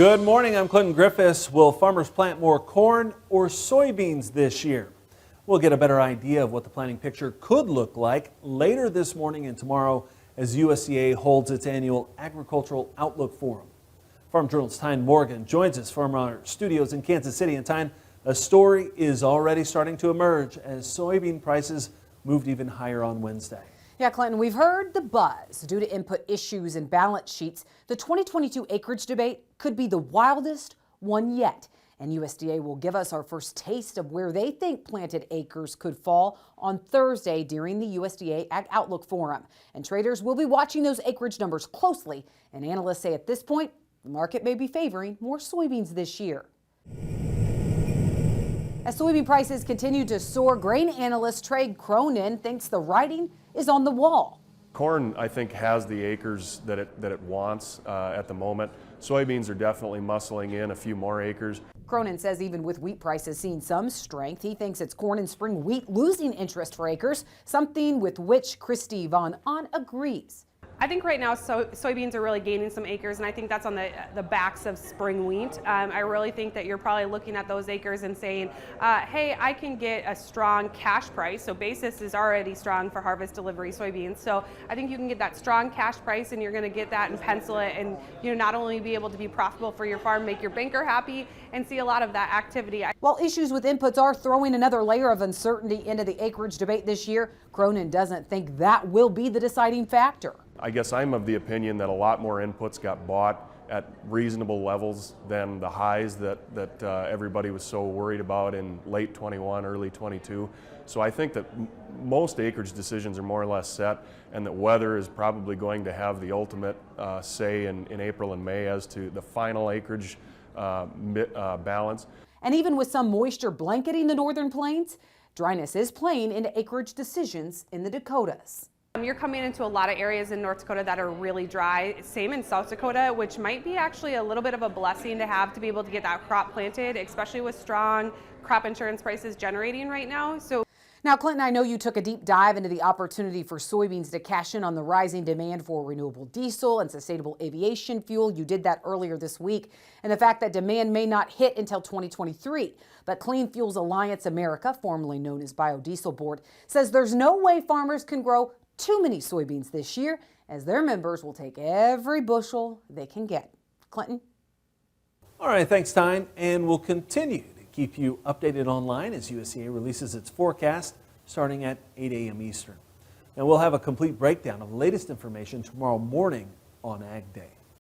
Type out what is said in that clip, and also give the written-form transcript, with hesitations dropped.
Good morning, I'm Clinton Griffiths. Will farmers plant more corn or soybeans this year? We'll get a better idea of what the planting picture could look like later this morning and tomorrow as USDA holds its annual Agricultural Outlook Forum. Farm Journal's Tyne Morgan joins us from our studios in Kansas City. And Tyne, a story is already starting to emerge as soybean prices moved even higher on Wednesday. Yeah, Clinton, we've heard the buzz. Due to input issues and balance sheets, the 2022 acreage debate could be the wildest one yet. And USDA will give us our first taste of where they think planted acres could fall on Thursday during the USDA Ag Outlook Forum. And traders will be watching those acreage numbers closely. And analysts say at this point, the market may be favoring more soybeans this year. As soybean prices continue to soar, grain analyst Trey Cronin thinks the writing is on the wall. Corn, I think, has the acres that it wants at the moment. Soybeans are definitely muscling in a few more acres. Cronin says even with wheat prices seeing some strength, he thinks it's corn and spring wheat losing interest for acres, something with which Christy Von On agrees. I think right now soybeans are really gaining some acres, and I think that's on the backs of spring wheat. I really think that you're probably looking at those acres and saying, hey, I can get a strong cash price. So basis is already strong for harvest delivery soybeans. So I think you can get that strong cash price, and you're going to get that and pencil it, and not only be able to be profitable for your farm, make your banker happy, and see a lot of that activity. While issues with inputs are throwing another layer of uncertainty into the acreage debate this year, Cronin doesn't think that will be the deciding factor. I guess I'm of the opinion that a lot more inputs got bought at reasonable levels than the highs that everybody was so worried about in late 21, early 22. So I think that most acreage decisions are more or less set, and that weather is probably going to have the ultimate say in April and May as to the final acreage balance. And even with some moisture blanketing the northern plains, dryness is playing into acreage decisions in the Dakotas. You're coming into a lot of areas in North Dakota that are really dry. Same in South Dakota, which might be actually a little bit of a blessing to have to be able to get that crop planted, especially with strong crop insurance prices generating right now. Now, Clinton, I know you took a deep dive into the opportunity for soybeans to cash in on the rising demand for renewable diesel and sustainable aviation fuel. You did that earlier this week, and the fact that demand may not hit until 2023. But Clean Fuels Alliance America, formerly known as Biodiesel Board, says there's no way farmers can grow too many soybeans this year, as their members will take every bushel they can get. Clinton? All right, thanks, Tyne, and we'll continue to keep you updated online as USDA releases its forecast starting at 8 a.m. Eastern. Now, we'll have a complete breakdown of the latest information tomorrow morning on Ag Day.